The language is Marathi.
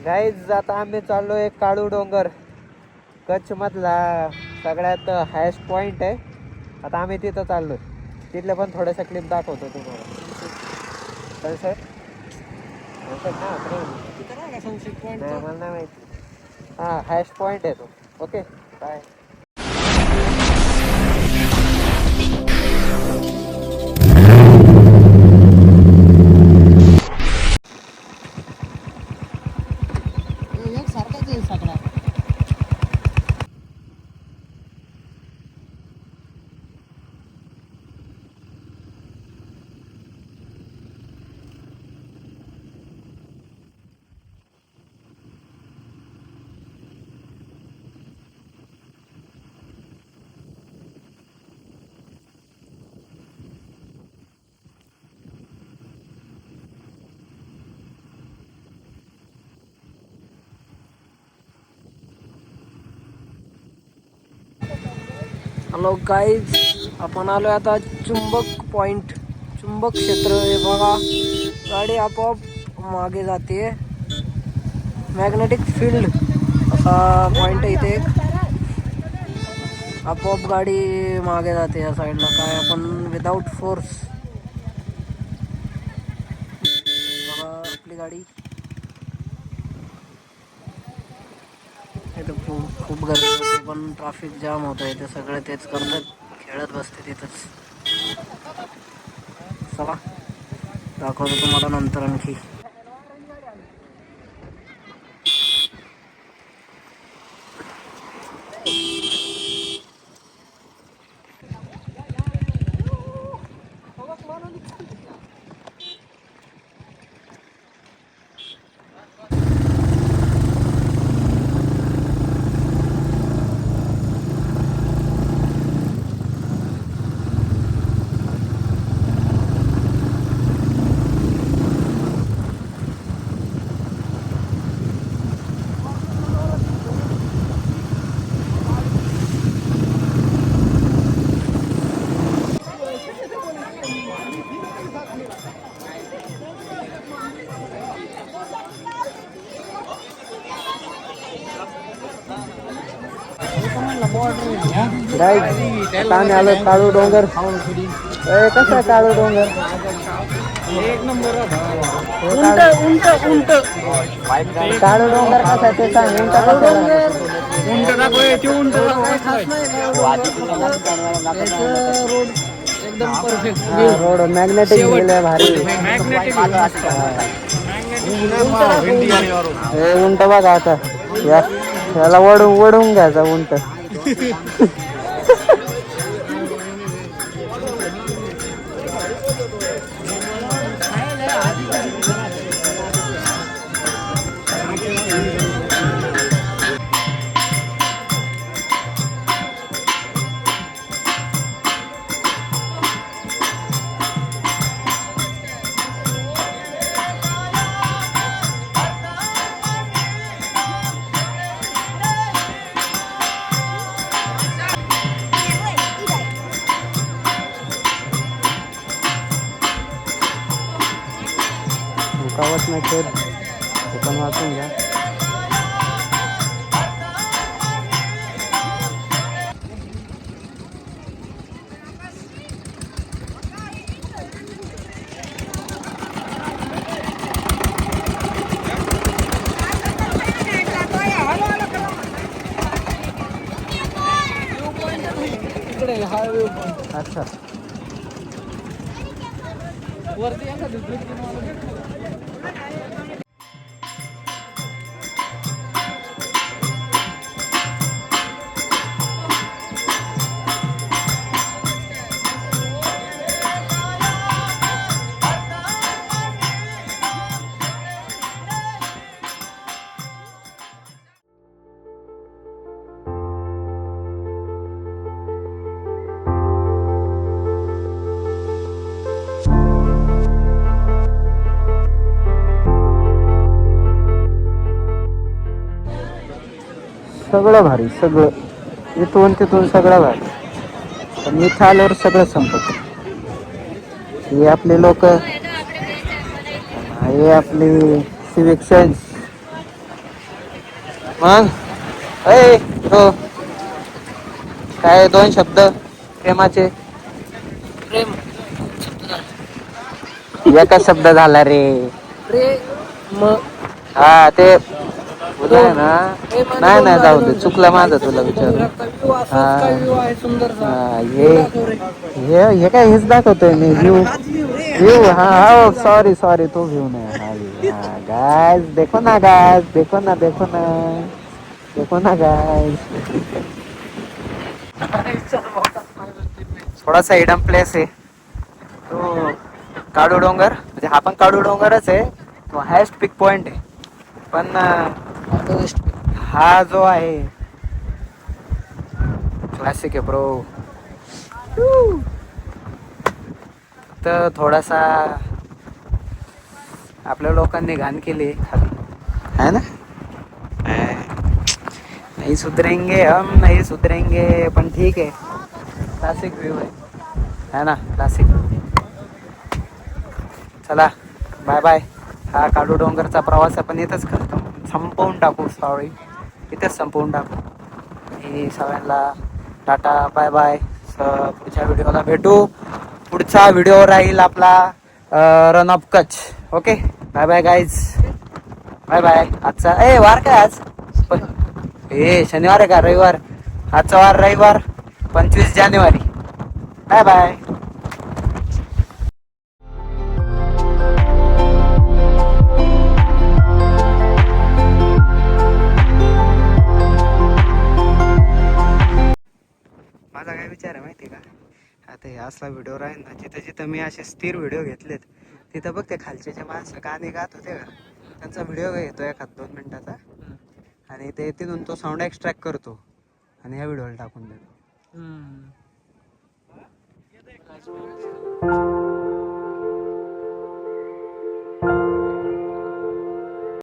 गाईज आता आम्ही चाललोय काळू डोंगर, कच्छ मधला सगळ्यात हायस्ट पॉइंट आहे. आता आम्ही तिथं चाललोय, तिथले पण थोड्याशा क्लिप दाखवतो तुम्हाला. सनसेट नाही मला नाही माहिती. हां हायस्ट पॉइंट आहे तो. Okay bye. हॅलो गाईज, आपण आलोय आता चुंबक पॉइंट. चुंबक क्षेत्र हे बघा, गाडी आपोआप मागे जाते. मॅग्नेटिक फील्ड असा पॉइंट आहे इथे. आपोआप गाडी मागे जाते या साईडला. काय आपण विदाउट फोर्स बघा आपली गाडी. इथं खूप गर्दी होते, पण ट्रॅफिक जाम होत आहे. ते सगळे तेच करतात, खेळत बसते तिथंच. चला दाखवतो तुम्हाला नंतर आणखी. गाईज आम्ही आलोय काळू डोंगर. कसं आहे काळू डोंगर? एक नंबर. काळू डोंगर कसा आहे ते सांग. रोड एकदम परफेक्ट. रोड मॅग्नेटिक गेले भारी. हे उंट बघा आता, याला वडून घ्यायचा उंट. कावत नाही खेळ, ते पण वाचून घ्या. अच्छा वरती सगळं भारी, सगळं इथून तिथून सगळं भारी. पण इथं आल्यावर सगळं संपत. हे आपले लोक, हे आपली सिविक सेन्स, मग तो काय 2 शब्द प्रेमाचे. प्रेम एकच शब्द झाला रे. प्रेम हा ते उद्या आहे दोन ना. प्रेम आणि नाही दोन नाही झाले जाऊ दे, दोन शब्द चुकलं माझं काहीतरी तुला एक विचारू. बोलूया कवी हा असाच काय व्ह्यू आहे सुंदरसा हा, व्ह्यू दाखव रे. हे काय हेच दाखवतोय मी अरे व्ह्यू. हाच व्ह्यू रे व्यू हाच हाँ view दाखव. सॉरी सॉरी तो व्यू नहीं हाँ view, हाँ गाइस देखो ना गाइस देखो ना देखो ना देखो ना गाइस. थोडासा हिडन प्लेस आहे तो काडू डोंगर, म्हणजे हा पण काडू डोंगरच आहे. तो हायस्ट पिक पॉइंट आहे पण हा जो आहे क्लासिक आहे ब्रो. तर थोडासा आपल्या लोकांनी घाण केली खाली है ना. नहीं सुधरेंगे हम नहीं सुधरेंगे पण ठीक आहे. क्लासिक व्यू है ना क्लासिक. चला बाय बाय. हा काडू डोंगरचा प्रवास आपण इथंच करतो, संपवून टाकू. सॉरी इथंच संपवून टाकू. आणि सगळ्यांना टाटा बाय बाय. पुढच्या व्हिडिओला भेटू. पुढचा व्हिडिओ राहील आपला Rann of Kutch. Okay bye bye guys. Bye bye. आजचा वार काय आज शनिवार आहे का रविवार. आजचा वार रविवार 25 जानेवारी. Bye bye. माझा काय विचार आहे माहिती आहे का, आता हे असला व्हिडिओ राहील ना, जिथं जिथं मी असे स्थिर व्हिडिओ घेतलेत तिथं बघ ते खालचे जे माणसं गाणे गात होते का, त्यांचा व्हिडिओ घेतो 1-2 मिनिटाचा आणि ते तिथून तो साऊंड एक्स्ट्रॅक्ट करतो आणि ह्या व्हिडिओला टाकून देतो.